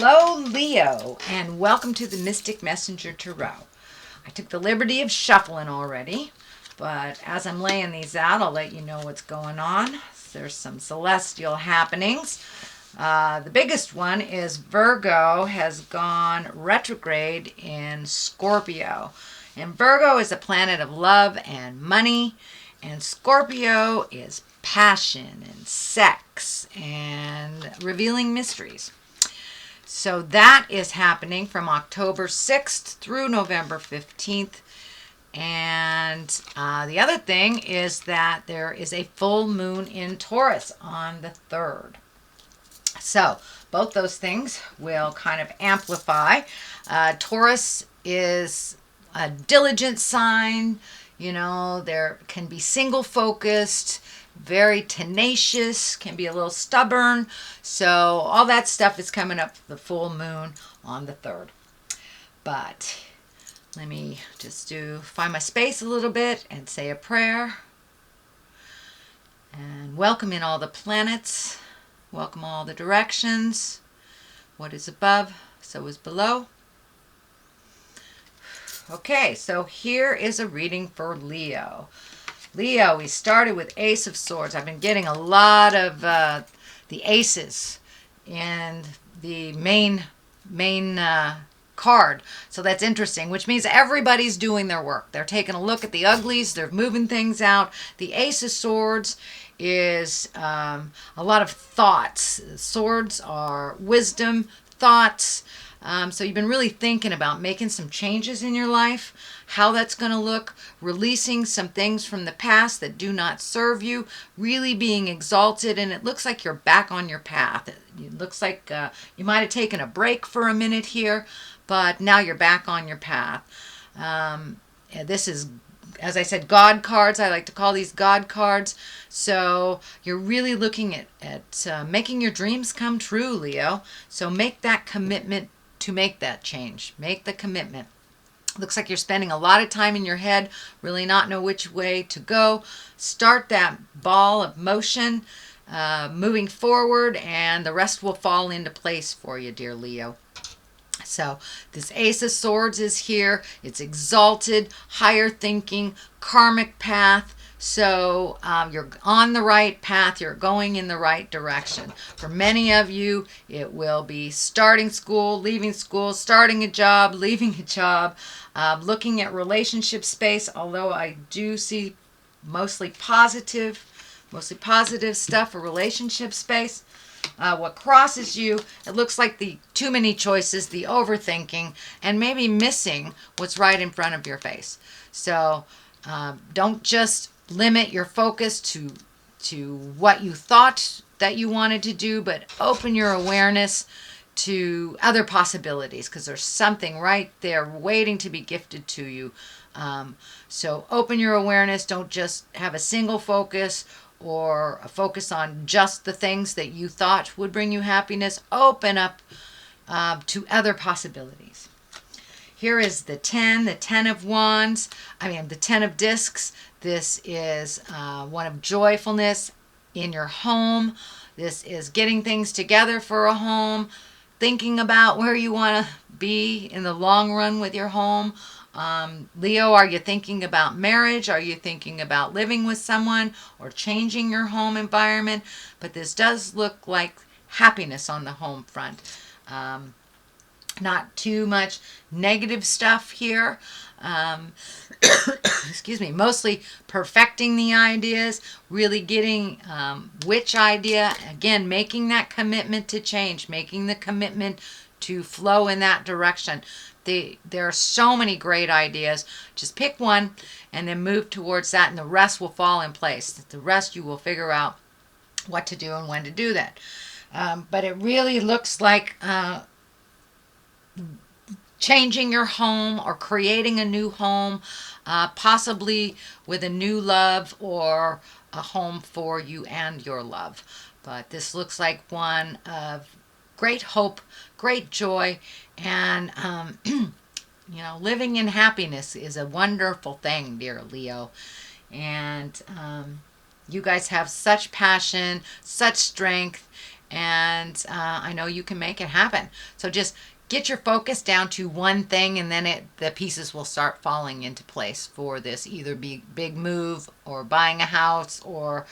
Hello, Leo, and welcome to the Mystic Messenger Tarot. I took the liberty of shuffling already, but as I'm laying these out, I'll let you know what's going on. There's some celestial happenings. The biggest one is Virgo has gone retrograde in Scorpio. And Virgo is a planet of love and money, and Scorpio is passion and sex and revealing mysteries. So that is happening from October 6th through November 15th. And the other thing is that there is a full moon in Taurus on the 3rd. So both those things will kind of amplify. Taurus is a diligent sign. You know, there can be single focused, very tenacious, can be a little stubborn. So all that stuff is coming up for the full moon on the 3rd. But let me just find my space a little bit and say a prayer. And welcome in all the planets. Welcome all the directions. What is above, so is below. Okay, so here is a reading for Leo. Leo, we started with Ace of Swords. I've been getting a lot of the aces in the main card. So that's interesting, which means everybody's doing their work. They're taking a look at the uglies. They're moving things out. The Ace of Swords is a lot of thoughts. Swords are wisdom, thoughts. So you've been really thinking about making some changes in your life, how that's going to look, releasing some things from the past that do not serve you, really being exalted, and it looks like you're back on your path. It looks like you might have taken a break for a minute here, but now you're back on your path. This is, as I said, God cards. I like to call these God cards. So you're really looking at making your dreams come true, Leo. So make that commitment to make that change. Make the commitment. Looks like you're spending a lot of time in your head, really not know which way to go. Start that ball of motion, moving forward, and the rest will fall into place for you, dear Leo. So this Ace of Swords is here. It's exalted, higher thinking, karmic path. So you're on the right path. You're going in the right direction. For many of you, it will be starting school, leaving school, starting a job, leaving a job, looking at relationship space, although I do see mostly positive stuff for relationship space. What crosses you, it looks like the too many choices, the overthinking, and maybe missing what's right in front of your face. So don't just limit your focus to what you thought that you wanted to do, but open your awareness to other possibilities, because there's something right there waiting to be gifted to you. So open your awareness. Don't just have a single focus or a focus on just the things that you thought would bring you happiness. Open up to other possibilities. Here is the 10 of wands. The 10 of discs. This is one of joyfulness in your home. This is getting things together for a home, thinking about where you want to be in the long run with your home. Leo, are you thinking about marriage? Are you thinking about living with someone or changing your home environment? But this does look like happiness on the home front. Not too much negative stuff here. Excuse me. Mostly perfecting the ideas, really getting which idea, again, making that commitment to change, making the commitment to flow in that direction. There are so many great ideas. Just pick one and then move towards that, and the rest will fall in place. The rest you will figure out what to do and when to do that. But it really looks like changing your home or creating a new home, possibly with a new love or a home for you and your love. But this looks like one of great hope, great joy, and living in happiness is a wonderful thing, dear Leo. And you guys have such passion, such strength, and I know you can make it happen. So just get your focus down to one thing, and then the pieces will start falling into place for this either big move, or buying a house, or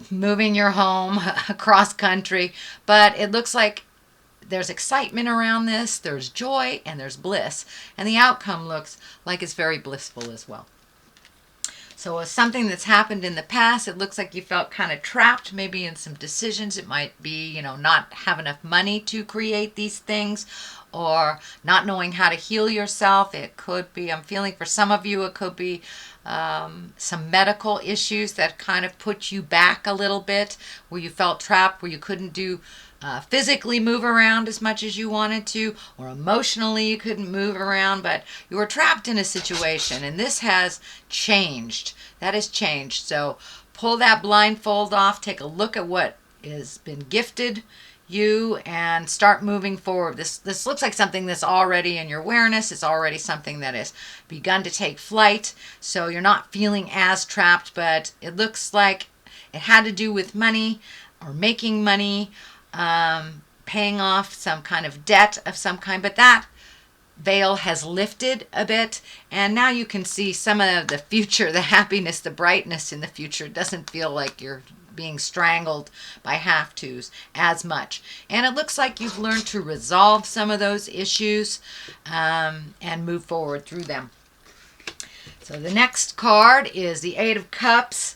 moving your home across country. But it looks like there's excitement around this, there's joy, and there's bliss, and the outcome looks like it's very blissful as well. So it's something that's happened in the past. It looks like you felt kind of trapped maybe in some decisions. It might be, not have enough money to create these things, or not knowing how to heal yourself. It could be, I'm feeling for some of you, it could be some medical issues that kind of put you back a little bit, where you felt trapped, where you couldn't do physically move around as much as you wanted to, or emotionally you couldn't move around, but you were trapped in a situation, and this has changed. That has changed. So pull that blindfold off, take a look at what has been gifted you, and start moving forward. This looks like something that's already in your awareness. It's already something that has begun to take flight, so you're not feeling as trapped, but it looks like it had to do with money, or making money, paying off some kind of debt of some kind, but that veil has lifted a bit, and now you can see some of the future, the happiness, the brightness in the future. It doesn't feel like you're being strangled by have-tos as much, and it looks like you've learned to resolve some of those issues and move forward through them. So the next card is the Eight of Cups.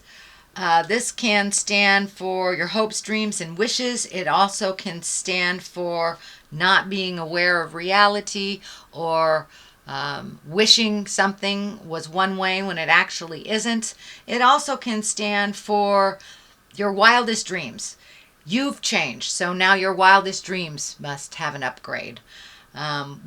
This can stand for your hopes, dreams, and wishes. It also can stand for not being aware of reality, or wishing something was one way when it actually isn't. It also can stand for your wildest dreams. You've changed, so now your wildest dreams must have an upgrade.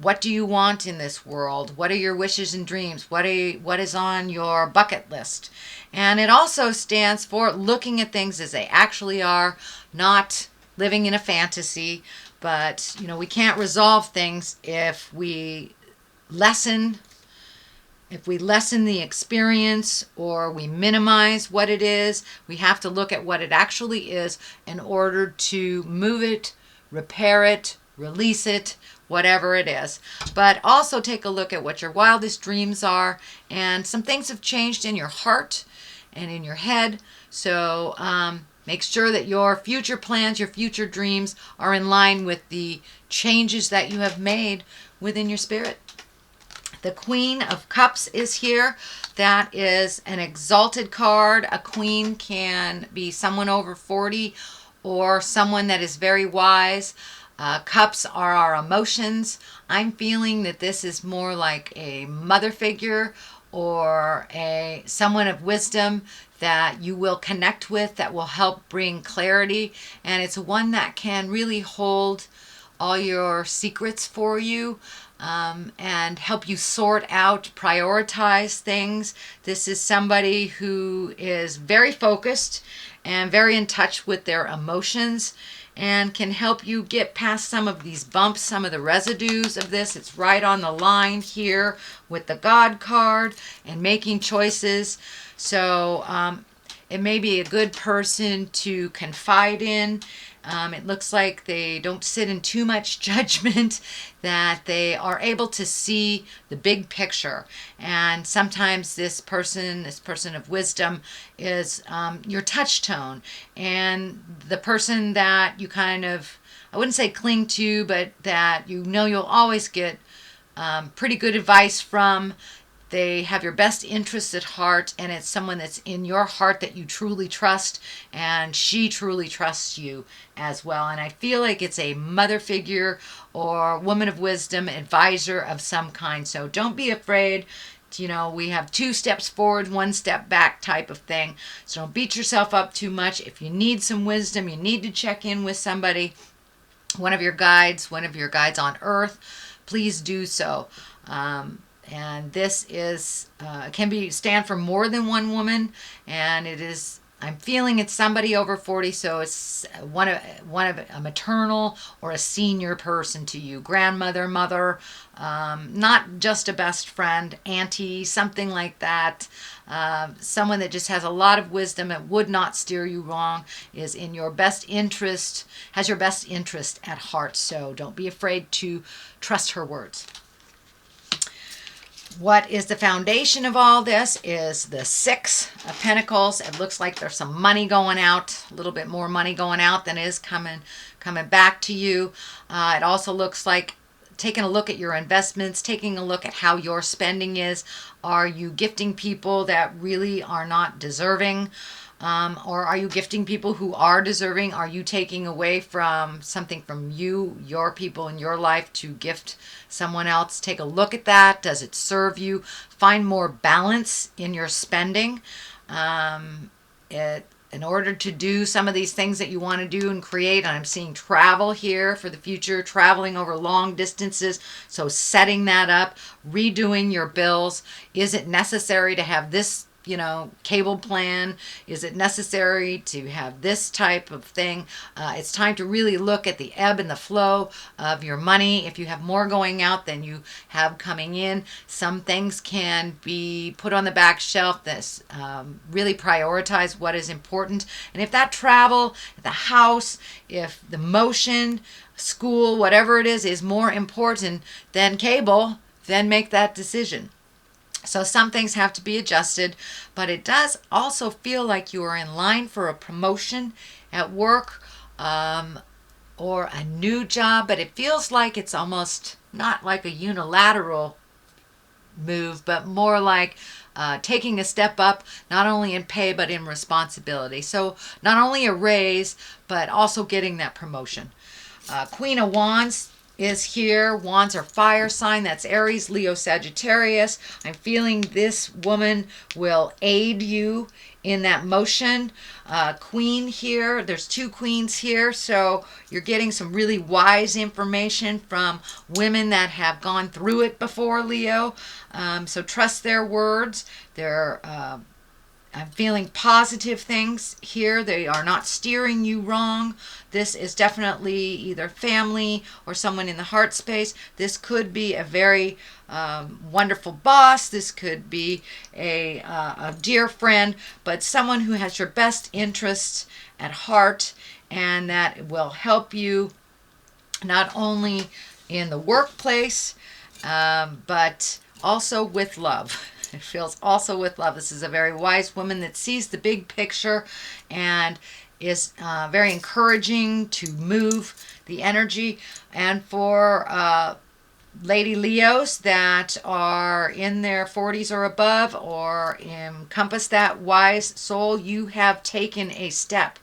What do you want in this world? What are your wishes and dreams? What is on your bucket list? And it also stands for looking at things as they actually are, not living in a fantasy. But, we can't resolve things if we lessen the experience, or we minimize what it is. We have to look at what it actually is in order to move it, repair it, release it, whatever it is. But also take a look at what your wildest dreams are, and some things have changed in your heart and in your head. So make sure that your future plans, your future dreams are in line with the changes that you have made within your spirit. The Queen of Cups is here. That is an exalted card. A queen can be someone over 40, or someone that is very wise. Cups are our emotions. I'm feeling that this is more like a mother figure, or someone of wisdom that you will connect with, that will help bring clarity. And it's one that can really hold all your secrets for you, and help you sort out, prioritize things. This is somebody who is very focused and very in touch with their emotions, and can help you get past some of these bumps, some of the residues of this. It's right on the line here with the God card and making choices. So it may be a good person to confide in. It looks like they don't sit in too much judgment, that they are able to see the big picture. And sometimes this person of wisdom is your touch tone, and the person that you kind of, I wouldn't say cling to, but that you'll always get pretty good advice from. They have your best interests at heart, and it's someone that's in your heart that you truly trust, and she truly trusts you as well. And I feel like it's a mother figure or woman of wisdom, advisor of some kind. So don't be afraid. We have 2 steps forward, 1 step back type of thing. So don't beat yourself up too much. If you need some wisdom, you need to check in with somebody, one of your guides on earth, please do so. And this is stand for more than one woman, and it is I'm feeling it's somebody over 40, so it's one of a maternal or a senior person to you, grandmother, mother, not just a best friend, auntie, something like that. Someone that just has a lot of wisdom and would not steer you wrong, is in your best interest, has your best interest at heart. So don't be afraid to trust her words. What is the foundation of all this is the Six of Pentacles. It looks like there's some money going out, a little bit more money going out than is coming back to you. It also looks like taking a look at your investments, taking a look at how your spending is. Are you gifting people that really are not deserving? Or are you gifting people who are deserving? Are you taking away from something from you, your people in your life, to gift someone else? Take a look at that. Does it serve you? Find more balance in your spending. In order to do some of these things that you want to do and create, and I'm seeing travel here for the future, traveling over long distances. So setting that up, redoing your bills. Is it necessary to have this cable plan? Is it necessary to have this type of thing? It's time to really look at the ebb and the flow of your money. If you have more going out than you have coming in, some things can be put on the back shelf. This really prioritize what is important. And if that travel, the house, if the motion, school, whatever it is more important than cable, then make that decision. So some things have to be adjusted, but it does also feel like you are in line for a promotion at work, or a new job, but it feels like it's almost not like a unilateral move, but more like taking a step up, not only in pay, but in responsibility. So not only a raise, but also getting that promotion. Queen of Wands is here. Wands are fire sign. That's Aries, Leo, Sagittarius. I'm feeling this woman will aid you in that motion. Queen here. There's two queens here. So you're getting some really wise information from women that have gone through it before, Leo. So trust their words. I'm feeling positive things here. They are not steering you wrong. This is definitely either family or someone in the heart space. This could be a very wonderful boss. This could be a dear friend, but someone who has your best interests at heart, and that will help you not only in the workplace, but also with love. It feels also with love. This is a very wise woman that sees the big picture and is very encouraging to move the energy. And for Lady Leos that are in their 40s or above, or encompass that wise soul, you have taken a step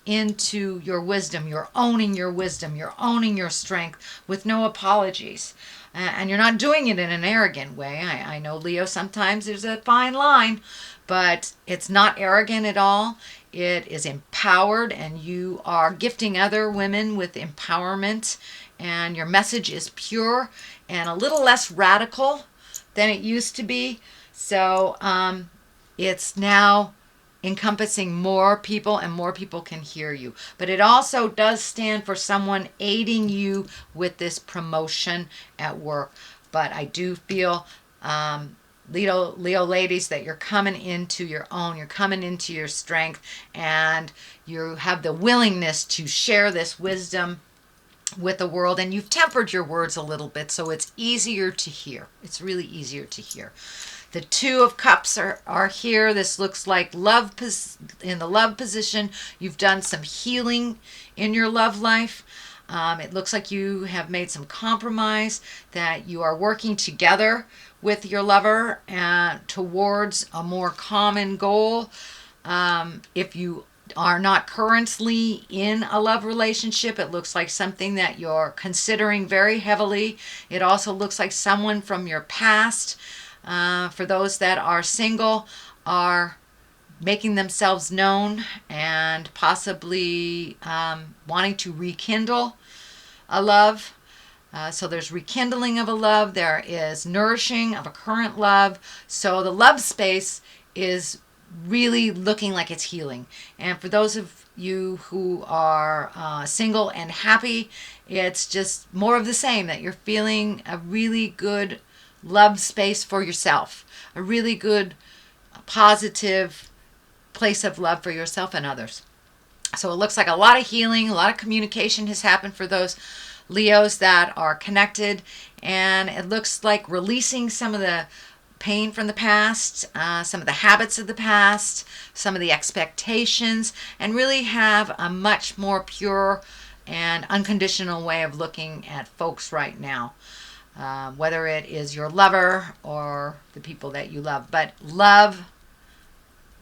into your wisdom. You're owning your wisdom. You're owning your strength with no apologies. And you're not doing it in an arrogant way. I know, Leo, sometimes there's a fine line, but it's not arrogant at all. It is empowered, and you are gifting other women with empowerment, and your message is pure and a little less radical than it used to be. So it's now encompassing more people, and more people can hear you. But it also does stand for someone aiding you with this promotion at work. But I do feel, Leo ladies, that you're coming into your own. You're coming into your strength, and you have the willingness to share this wisdom with the world, and you've tempered your words a little bit, so it's easier to hear. It's really easier to hear. The Two of Cups are here. This looks like love in the love position. You've done some healing in your love life. It looks like you have made some compromise, that you are working together with your lover towards a more common goal. If you are not currently in a love relationship, it looks like something that you're considering very heavily. It also looks like someone from your past, for those that are single, are making themselves known and possibly wanting to rekindle a love. So there's rekindling of a love. There is nourishing of a current love. So the love space is really looking like it's healing. And for those of you who are single and happy, it's just more of the same, that you're feeling a really good love space for yourself, a really good positive place of love for yourself and others. So it looks like a lot of healing, a lot of communication has happened for those Leos that are connected, and it looks like releasing some of the pain from the past, some of the habits of the past, some of the expectations, and really have a much more pure and unconditional way of looking at folks right now, whether it is your lover or the people that you love. But love,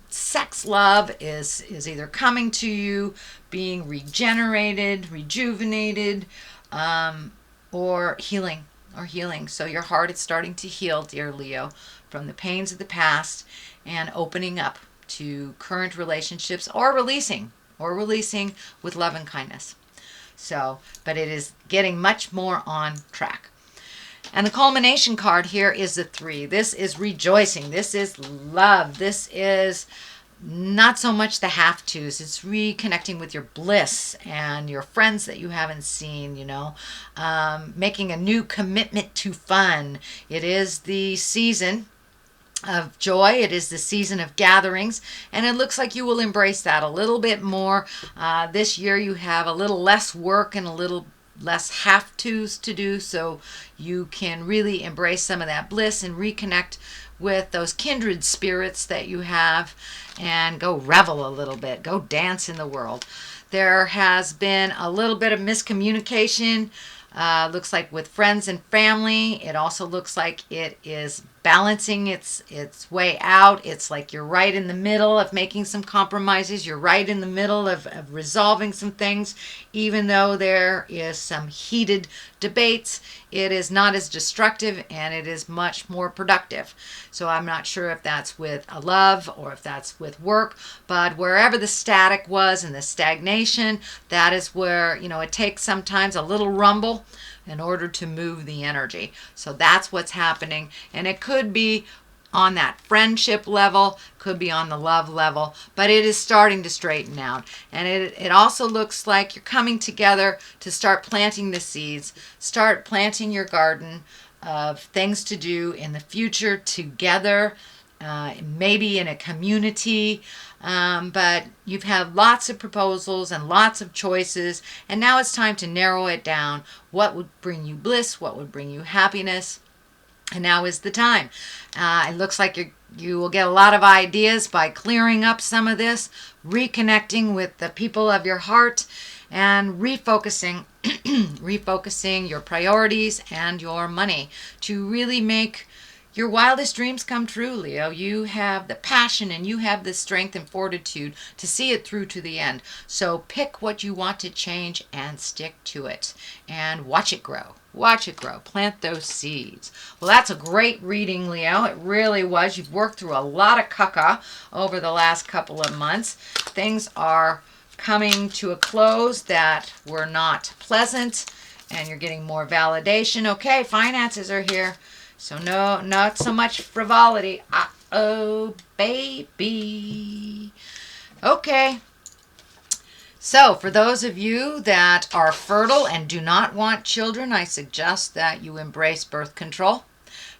sex love is either coming to you, being regenerated, rejuvenated, or healing. So your heart is starting to heal, dear Leo, from the pains of the past and opening up to current relationships, or releasing with love and kindness. So, but it is getting much more on track. And the culmination card here is the 3. This is rejoicing. This is love. This is not so much the have-tos. It's reconnecting with your bliss and your friends that you haven't seen, making a new commitment to fun. It is the season of joy. It is the season of gatherings, and it looks like you will embrace that a little bit more. This year you have a little less work and a little less have-tos to do, so you can really embrace some of that bliss and reconnect with those kindred spirits that you have and go revel a little bit, go dance in the world. There has been a little bit of miscommunication, looks like with friends and family. It also looks like it is balancing its way out. It's like you're right in the middle of making some compromises. You're right in the middle of resolving some things. Even though there is some heated debates, it is not as destructive and it is much more productive. So I'm not sure if that's with a love or if that's with work, but wherever the static was and the stagnation, that is where, it takes sometimes a little rumble in order to move the energy. So that's what's happening. And it could be on that friendship level, could be on the love level, but it is starting to straighten out. And it also looks like you're coming together to start planting the seeds, start planting your garden of things to do in the future together, maybe in a community. But you've had lots of proposals and lots of choices, and now it's time to narrow it down. What would bring you bliss? What would bring you happiness? And now is the time. It looks like you will get a lot of ideas by clearing up some of this, reconnecting with the people of your heart, and refocusing your priorities and your money to really make your wildest dreams come true, Leo. You have the passion and you have the strength and fortitude to see it through to the end. So pick what you want to change and stick to it and watch it grow. Watch it grow. Plant those seeds. Well, that's a great reading, Leo. It really was. You've worked through a lot of caca over the last couple of months. Things are coming to a close that were not pleasant, and you're getting more validation. Okay, finances are here. So no, not so much frivolity. Uh-oh, baby. Okay. So for those of you that are fertile and do not want children, I suggest that you embrace birth control.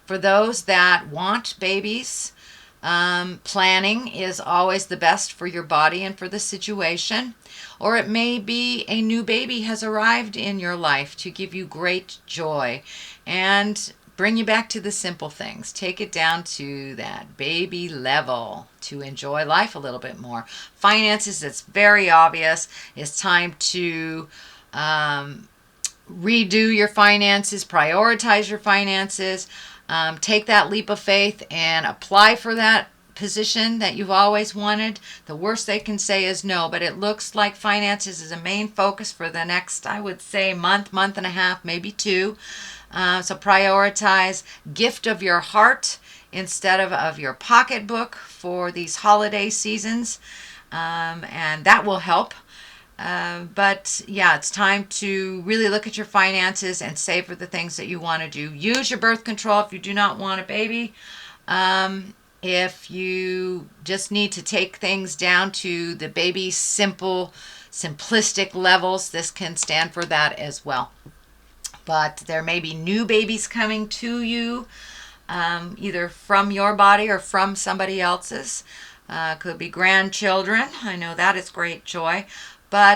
For those that want babies, planning is always the best for your body and for the situation. Or it may be a new baby has arrived in your life to give you great joy and bring you back to the simple things. Take it down to that baby level to enjoy life a little bit more. Finances, it's very obvious. It's time to redo your finances, prioritize your finances, take that leap of faith and apply for that position that you've always wanted. The worst they can say is no, but it looks like finances is a main focus for the next, I would say, month and a half, maybe 2. So prioritize gift of your heart instead of your pocketbook for these holiday seasons, and that will help. But yeah, it's time to really look at your finances and save for the things that you want to do. Use your birth control if you do not want a baby. If you just need to take things down to the baby simplistic levels, this can stand for that as well. But there may be new babies coming to you, either from your body or from somebody else's. Could be grandchildren. I know that is great joy. But